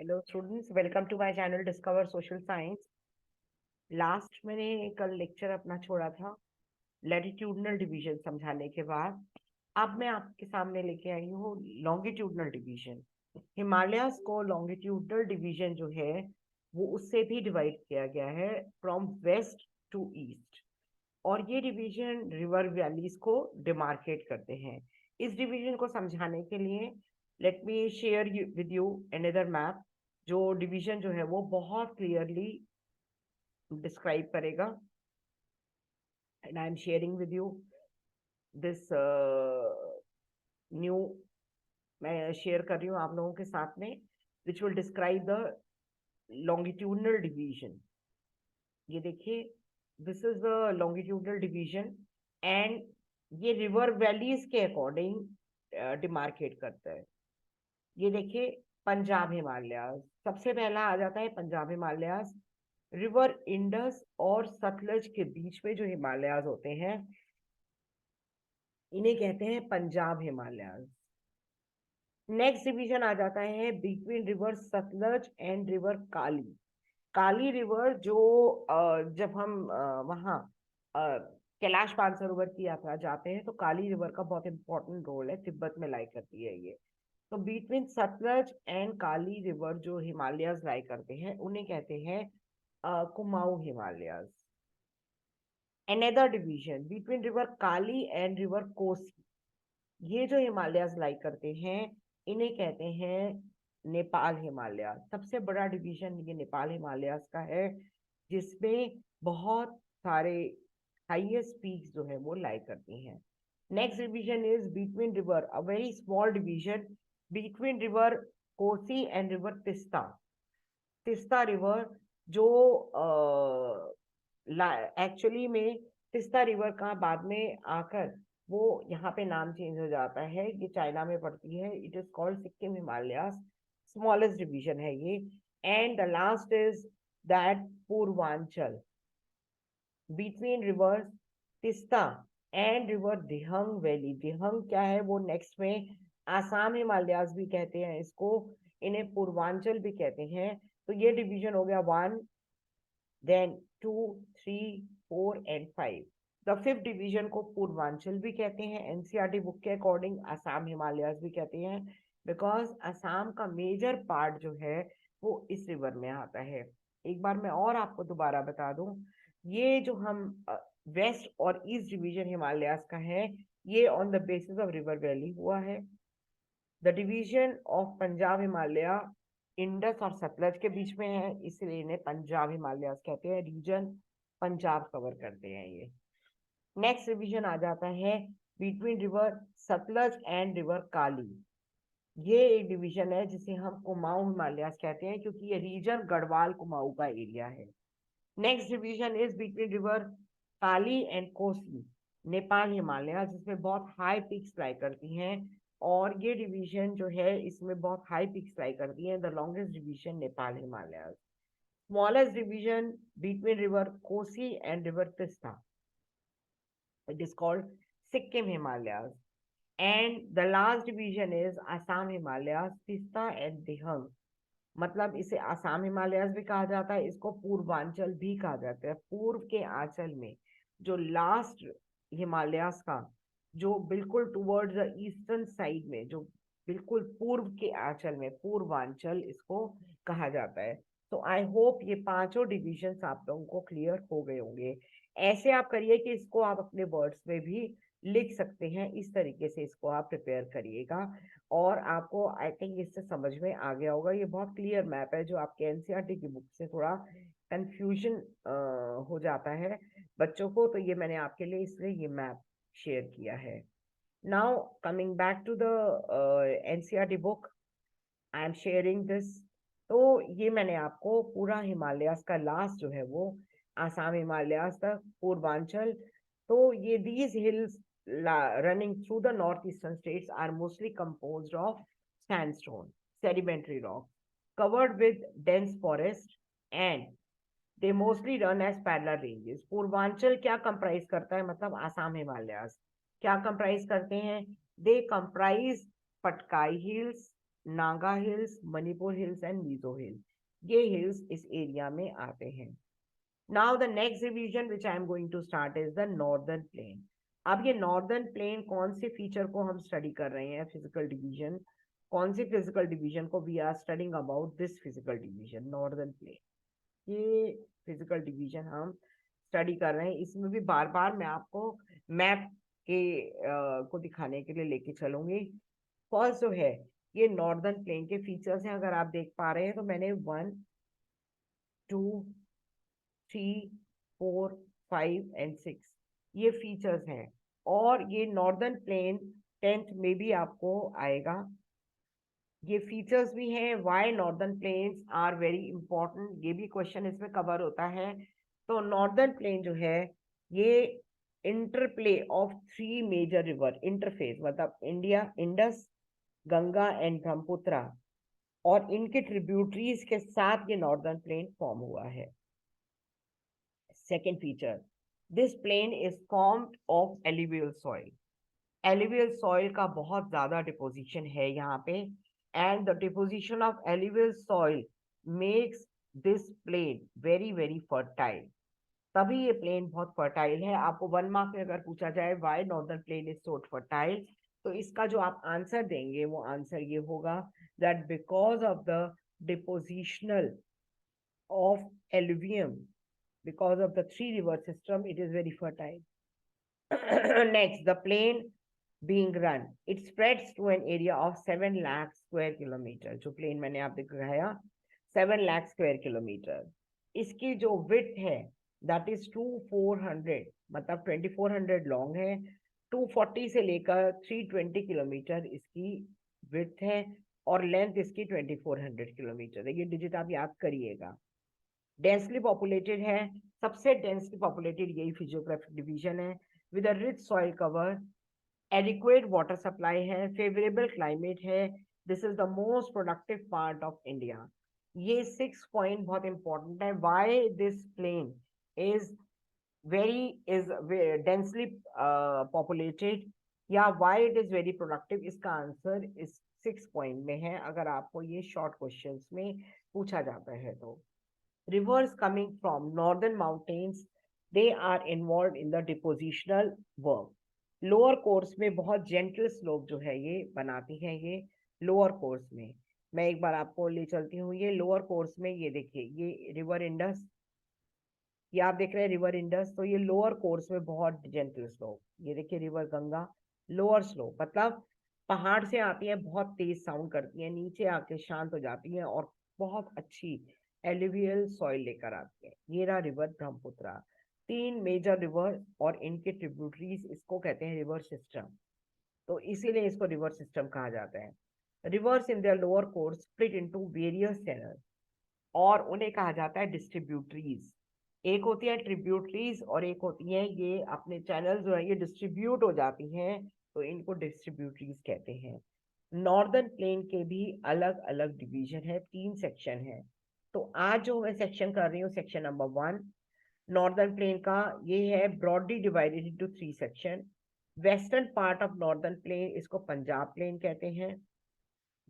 Hello students, welcome to my channel discover social science. Last मैंने कल lecture अपना छोड़ा था लैटिट्यूडनल डिवीजन समझाने के बाद। अब मैं आपके सामने लेके आई हूँ लॉन्गिट्यूडनल डिवीजन। हिमालयास को लॉन्गिट्यूडनल डिवीजन जो है वो उससे भी डिवाइड किया गया है फ्रॉम वेस्ट टू ईस्ट। और ये डिवीजन रिवर वैलीज को डिमार्केट करते हैं। इस डिवीजन को समझाने के लिए let me share with you another map जो डिवीजन जो है वो बहुत क्लियरली डिस्क्राइब करेगा। And I am sharing with you this new, मैं शेयर कर रही हूँ आप लोगों के साथ में, which will describe the longitudinal division. ये देखिए, this is the longitudinal division and ये रिवर वैलीज के अकॉर्डिंग डिमार्केट करता है। ये देखिए, पंजाब हिमालयाज सबसे पहला आ जाता है। पंजाब हिमालयाज रिवर इंडस और सतलज के बीच में जो हिमालयाज होते हैं इन्हें कहते हैं पंजाब हिमालयाज। नेक्स्ट डिवीजन आ जाता है between river Sutlej and river Kali. Kali river जो जब हम वहाँ कैलाश मानसरोवर की यात्रा जाते हैं तो काली रिवर का बहुत इंपॉर्टेंट रोल है, तिब्बत में लाई करती है ये। तो between Sutlej and Kali river जो हिमालयाज लाई करते हैं उन्हें कहते हैं Kumaon Himalayas. Another division between river Kali and river Kosi, ये जो हिमालयाज लाई करते हैं इन्हें कहते हैं नेपाल हिमालय। सबसे बड़ा डिवीजन ये नेपाल हिमालयाज का है जिसमें बहुत सारे हाईएस्ट पीक्स जो है वो लाई करती हैं। Next division is between river, a very small division between river Kosi and river Teesta. Teesta river जो एक्चुअली में तिस्ता रिवर का बाद में आकर वो यहाँ पे नाम चेंज हो जाता है, ये चाइना में पड़ती है। It is called Sikkim Himalayas, smallest division है ये। And the last is that Purvanchal between reverse Teesta and river Dihang valley. Dihang क्या है वो नेक्स्ट में, आसाम हिमालयास भी कहते हैं इसको, इन्हें पूर्वांचल भी कहते हैं। तो ये डिवीजन हो गया 1, then 2, 3, 4 and 5। The fifth division को पूर्वांचल भी कहते हैं, एनसीईआरटी बुक के अकॉर्डिंग आसाम हिमालयास भी कहते हैं, बिकॉज आसाम का मेजर पार्ट जो है वो इस रिवर में आता है। एक बार मैं और आपको दोबारा बता दूं, ये जो हम वेस्ट और ईस्ट डिवीजन हिमालयास का है ये on the basis of river valley हुआ है। The division of Punjab Himalaya Indus और सतलज के बीच में है, इसलिए इन्हें पंजाब हिमालयास कहते हैं। रीजन पंजाब कवर करते हैं ये। नेक्स्ट डिवीजन आ जाता है between river Sutlej and river Kali. ये एक डिवीजन है जिसे हम कुमाऊं हिमालयास कहते हैं क्योंकि ये रीजन गढ़वाल कुमाऊं का एरिया है। Next division is between river Kali and Kosi, Nepal Himalaya, जिसमें बहुत हाई पीक्स लाई करती हैं। और ये डिवीजन जो है इसमें बहुत हाई पीक्स लाई करती हैं। The longest division Nepal Himalaya. Smallest division between river Kosi and river Teesta, it is called Sikkim Himalaya. And the last division is Assam Himalaya, Teesta and Dihang. मतलब इसे आसाम हिमालयस भी कहा जाता है, इसको पूर्वांचल भी कहा जाता है। पूर्व के आंचल में जो लास्ट हिमालयस का जो बिल्कुल टुवर्ड्स द ईस्टर्न साइड में, जो बिल्कुल पूर्व के आंचल में, पूर्वांचल इसको कहा जाता है। तो आई होप ये पांचों डिविजन्स आप लोगों को क्लियर हो गए होंगे। ऐसे आप करिए कि इसको आप अपने वर्ड्स में भी लिख सकते हैं, इस तरीके से इसको आप प्रिपेयर करिएगा और आपको आई थिंक इससे समझ में आ गया होगा। ये बहुत क्लियर मैप है जो आपके एनसीईआरटी की बुक से थोड़ा कंफ्यूजन हो जाता है बच्चों को, तो ये मैंने आपके लिए इसलिए ये मैप शेयर किया है। Now coming back to the NCERT book, I am sharing this. तो ये मैंने आपको पूरा हिमालयास का लास्ट जो है वो आसाम हिमालयास तक पूर्वांचल। तो ये these hills running through the northeastern states are mostly composed of sandstone, sedimentary rock, covered with dense forest, and they mostly run as parallel ranges. Purvanchal क्या कंप्राइज करता है, मतलब आसाम हिमालयास क्या कंप्राइज करते हैं? They comprise Patkai hills, Naga hills, Manipur hills and Mizo hills, ये hills इस area में आते हैं। Now the next division which I am going to start is the northern plain. अब ये नॉर्दर्न प्लेन कौन से फीचर को हम स्टडी कर रहे हैं, फिजिकल डिवीजन, कौन सी फिजिकल डिवीजन को we are studying about this physical division northern plain. ये फिजिकल डिवीजन हम स्टडी कर रहे हैं। इसमें भी बार बार मैं आपको मैप के को दिखाने के लिए लेके चलूंगी। फर्स्ट जो है ये नॉर्दर्न प्लेन के फीचर्स हैं, अगर आप देख पा रहे हैं तो मैंने 1, 2, 3, 4, 5 एंड 6 ये फीचर्स हैं। और ये नॉर्दर्न प्लेन 10th में भी आपको आएगा। ये फीचर्स भी हैं, why northern plains are very important, ये भी क्वेश्चन इसमें कवर होता है। तो नॉर्दर्न प्लेन जो है ये interplay of 3 major river, interface मतलब India, Indus, Ganga and Brahmaputra और इनके ट्रिब्यूटरीज के साथ ये नॉर्दर्न प्लेन फॉर्म हुआ है। Second feature, this plain is formed of alluvial soil. Alluvial soil का बहुत ज्यादा डिपोजिशन है यहाँ पे, and the deposition of alluvial soil makes this plain very very fertile. तभी ये प्लेन बहुत फर्टाइल है। आपको 1 मार्क में अगर पूछा जाए why northern plain is so fertile, तो इसका जो आप आंसर देंगे वो आंसर ये होगा that because of the depositional of alluvium, because of the three river system, it is very fertile. Next, the plain being run, it spreads to an area of 7 lakh square kilometer. जो plane मैंने आप दिखाया 7 lakh square kilometer, इसकी जो width है that is 2400, मतलब 2400 long है, 240 से लेकर 320 किलोमीटर इसकी width है, और लेंथ इसकी 2400 किलोमीटर है। ये डिजिट आप याद करिएगा। डेंसली पॉपुलेटेड है, सबसे डेंसली पॉपुलेटेड यही फिजियोग्राफिक डिवीजन है, with a rich soil cover, adequate water supply है, फेवरेबल क्लाइमेट है, this is the most productive part of India. ये 6 पॉइंट बहुत इंपॉर्टेंट है, why this plain is very is densely populated या why it is very productive, इसका answer इस 6 point में है, अगर आपको ये शॉर्ट क्वेश्चंस में पूछा जाता है तो। Rivers coming from northern mountains, they are involved in the depositional work. Lower course में बहुत जेंटल स्लोप जो है ये बनाती है, ये लोअर कोर्स में। मैं एक बार आपको ले चलती हूँ, ये लोअर कोर्स में, ये देखिए ये रिवर इंडस, ये आप देख रहे हैं रिवर इंडस, तो ये लोअर कोर्स में बहुत जेंटल स्लोप। ये देखिए रिवर गंगा, लोअर स्लोप मतलब पहाड़ से आती है, बहुत तेज साउंड करती है, नीचे आके शांत हो जाती है और बहुत अच्छी एलुवियल सॉइल लेकर आती है। ये रहा रिवर ब्रह्मपुत्र। 3 मेजर रिवर और इनके ट्रिब्यूटरीज, इसको कहते हैं रिवर सिस्टम, तो इसीलिए इसको रिवर सिस्टम कहा जाता है। Reverse in their lower course split into various channel, और उन्हें कहा जाता है डिस्ट्रीब्यूटरीज। एक होती है ट्रिब्यूटरीज और एक होती है ये अपने चैनल जो है ये डिस्ट्रीब्यूट हो जाती हैं, तो इनको डिस्ट्रीब्यूटरीज कहते हैं। नॉर्दर्न प्लेन के भी अलग अलग डिवीजन है, 3 सेक्शन है। तो आज जो मैं सेक्शन कर रही हूँ सेक्शन नंबर 1 नॉर्दर्न प्लेन का, ये है broadly divided into 3 section. Western part of northern plain इसको पंजाब प्लेन कहते हैं,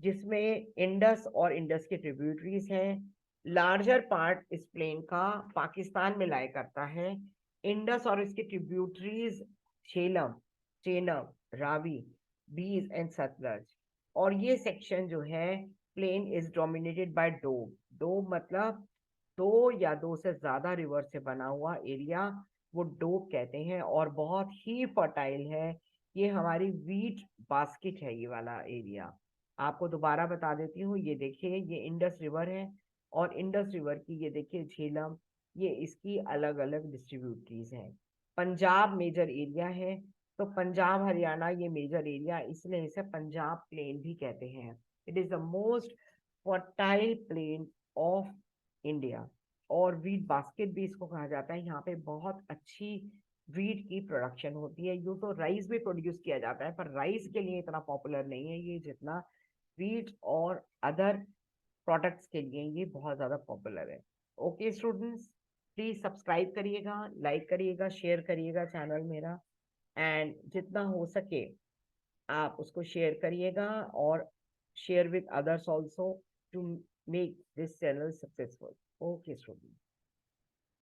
जिसमें इंडस और इंडस के ट्रिब्यूटरीज हैं। लार्जर पार्ट इस प्लेन का पाकिस्तान में लाया करता है। इंडस और इसके ट्रिब्यूटरीज झेलम, चेनाब, रावी, बीज एंड सतलज। और ये सेक्शन जो है प्लेन इज डोमिनेटेड बाय डोब। डोब मतलब 2 या 2 से ज्यादा रिवर से बना हुआ एरिया, वो डोब कहते हैं, और बहुत ही फर्टाइल है। ये हमारी वीट बास्केट है ये वाला एरिया। आपको दोबारा बता देती हूँ, ये देखिए ये इंडस रिवर है, और इंडस रिवर की ये देखिए झेलम, ये इसकी अलग अलग डिस्ट्रीब्यूटरीज हैं। पंजाब मेजर एरिया है, तो पंजाब हरियाणा ये मेजर एरिया, इसलिए इसे पंजाब प्लेन भी कहते हैं। It is the most fertile plain of India, और वीट बास्केट भी इसको कहा जाता है। यहाँ पे बहुत अच्छी वीट की प्रोडक्शन होती है। यूं तो राइस भी प्रोड्यूस किया जाता है, पर राइस के लिए इतना पॉपुलर नहीं है ये जितना वीट और अदर प्रोडक्ट्स के लिए ये बहुत ज़्यादा पॉपुलर है। ओके स्टूडेंट्स, प्लीज़ सब्सक्राइब करिएगा, लाइक करिएगा, शेयर करिएगा चैनल मेरा, एंड जितना हो सके आप उसको शेयर करिएगा, और share with others also to make this channel successful. Okay, Shruti.